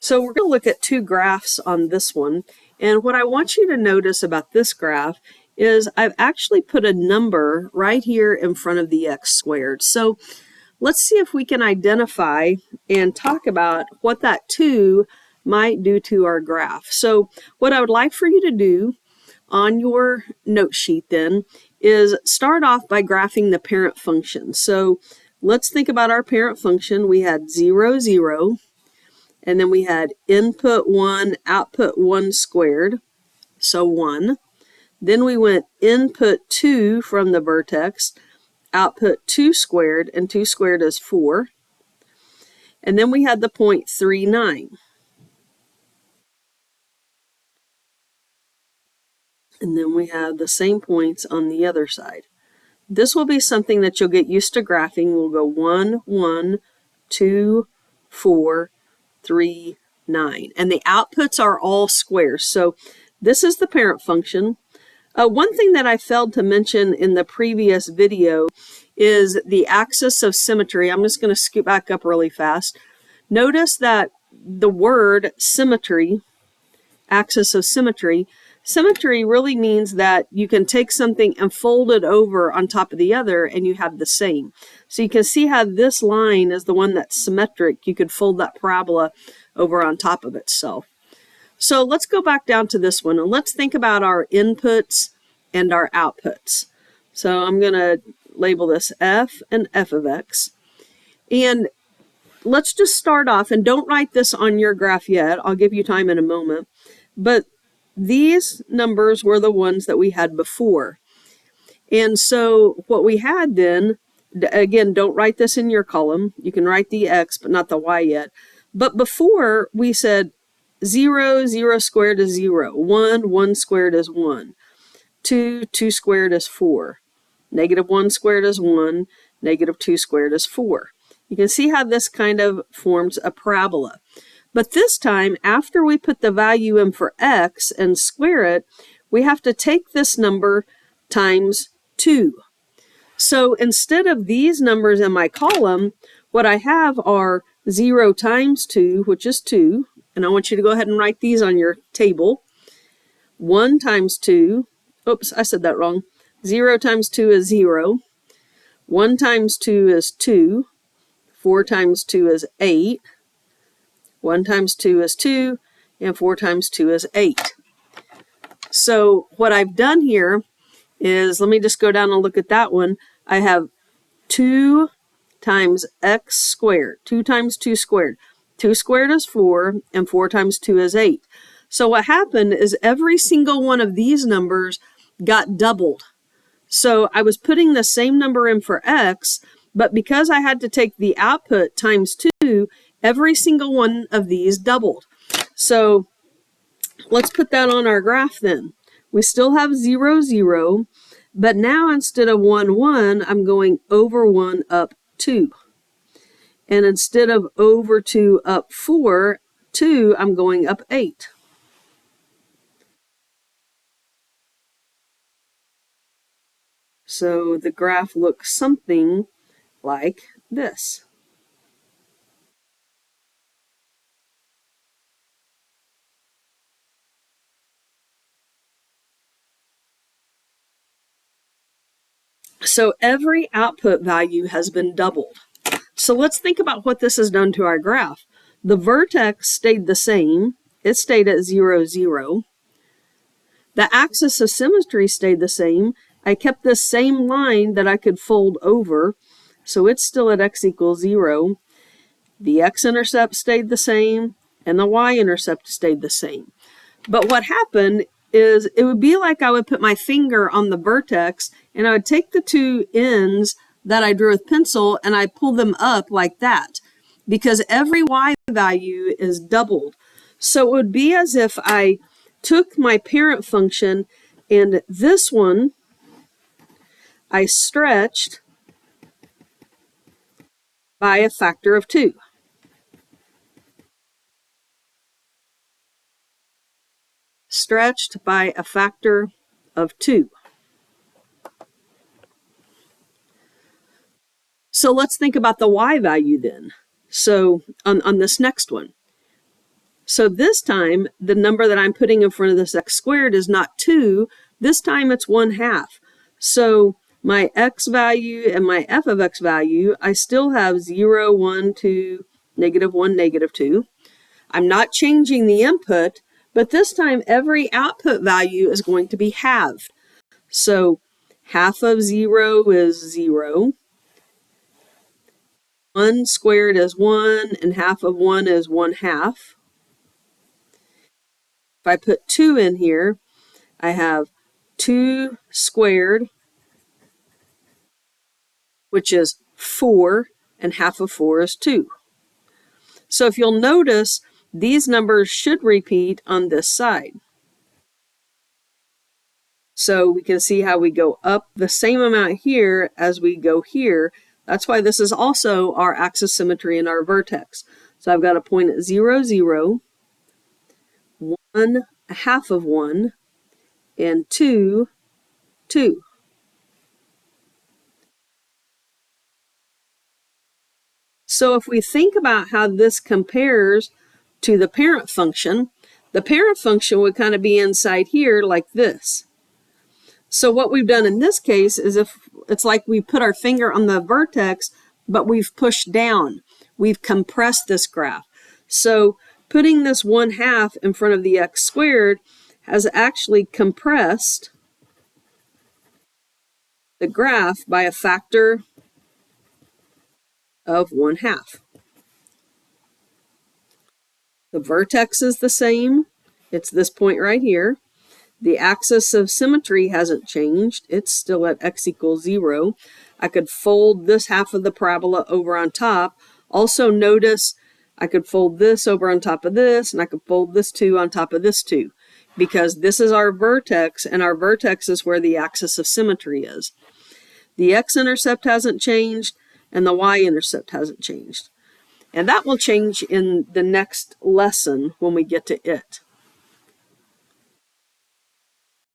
So we're going to look at two graphs on this one. And what I want you to notice about this graph is I've actually put a number right here in front of the x squared. So let's see if we can identify and talk about what that 2 might do to our graph. So what I would like for you to do on your note sheet then is start off by graphing the parent function. So let's think about our parent function. We had 0, 0, and then we had input 1, output 1 squared, so 1. Then we went input 2 from the vertex, output 2 squared, and 2 squared is 4. And then we had the point 3, 9. And then we have the same points on the other side. This will be something that you'll get used to graphing. We'll go 1, 1, 2, 4, 3, 9. And the outputs are all squares. So this is the parent function. One thing that I failed to mention in the previous video is the axis of symmetry. I'm just going to scoot back up really fast. Notice that the word symmetry, axis of symmetry, symmetry really means that you can take something and fold it over on top of the other and you have the same. So you can see how this line is the one that's symmetric. You could fold that parabola over on top of itself. So let's go back down to this one and let's think about our inputs and our outputs. So I'm going to label this F and F of X. And let's just start off, and don't write this on your graph yet. I'll give you time in a moment. But these numbers were the ones that we had before. And so what we had then, again, don't write this in your column. You can write the X, but not the Y yet. But before we said 0, 0 squared is 0. 1, 1 squared is 1. 2, 2 squared is 4. Negative 1 squared is 1. Negative 2 squared is 4. You can see how this kind of forms a parabola. But this time, after we put the value in for x and square it, we have to take this number times 2. So instead of these numbers in my column, what I have are 0 times 2, which is 2. And I want you to go ahead and write these on your table. 1 times 2. Oops, I said that wrong. 0 times 2 is 0. 1 times 2 is 2. 4 times 2 is 8. 1 times 2 is 2. And 4 times 2 is 8. So what I've done here is, let me just go down and look at that one. I have 2 times x squared. 2 times 2 squared. 2 squared is 4, and 4 times 2 is 8. So what happened is every single one of these numbers got doubled. So I was putting the same number in for x, but because I had to take the output times 2, every single one of these doubled. So let's put that on our graph then. We still have 0, 0, but now instead of 1, 1, I'm going over 1 up 2. And instead of over 2 up 4, 2, I'm going up 8. So the graph looks something like this. So every output value has been doubled. So let's think about what this has done to our graph. The vertex stayed the same. It stayed at 0, 0. The axis of symmetry stayed the same. I kept this same line that I could fold over, so it's still at x equals 0. The x-intercept stayed the same, and the y-intercept stayed the same. But what happened is it would be like I would put my finger on the vertex, and I would take the two ends that I drew with pencil, and I pull them up like that, because every y value is doubled. So it would be as if I took my parent function, and this one I stretched by a factor of 2. Stretched by a factor of 2. So let's think about the y value then. So on this next one, So this time, the number that I'm putting in front of this x squared is not 2. This time it's 1/2. So my x value and my f of x value, I still have 0, 1, 2, -1, -2. I'm not changing the input, but this time every output value is going to be halved. So half of 0 is 0. 1 squared is 1, and half of 1 is 1/2. If I put 2 in here, I have 2 squared, which is 4, and half of 4 is 2. So if you'll notice, these numbers should repeat on this side. So we can see how we go up the same amount here as we go here. That's why this is also our axis symmetry in our vertex. So I've got a point at 0, 0, 1, a half of 1, and 2, 2. So if we think about how this compares to the parent function would kind of be inside here like this. So what we've done in this case is if it's like we put our finger on the vertex, but we've pushed down. We've compressed this graph. So putting this 1/2 in front of the x squared has actually compressed the graph by a factor of 1/2. The vertex is the same. It's this point right here. The axis of symmetry hasn't changed. It's still at x equals 0. I could fold this half of the parabola over on top. Also notice I could fold this over on top of this, and I could fold this 2 on top of this 2, because this is our vertex, and our vertex is where the axis of symmetry is. The x-intercept hasn't changed, and the y-intercept hasn't changed. And that will change in the next lesson when we get to it.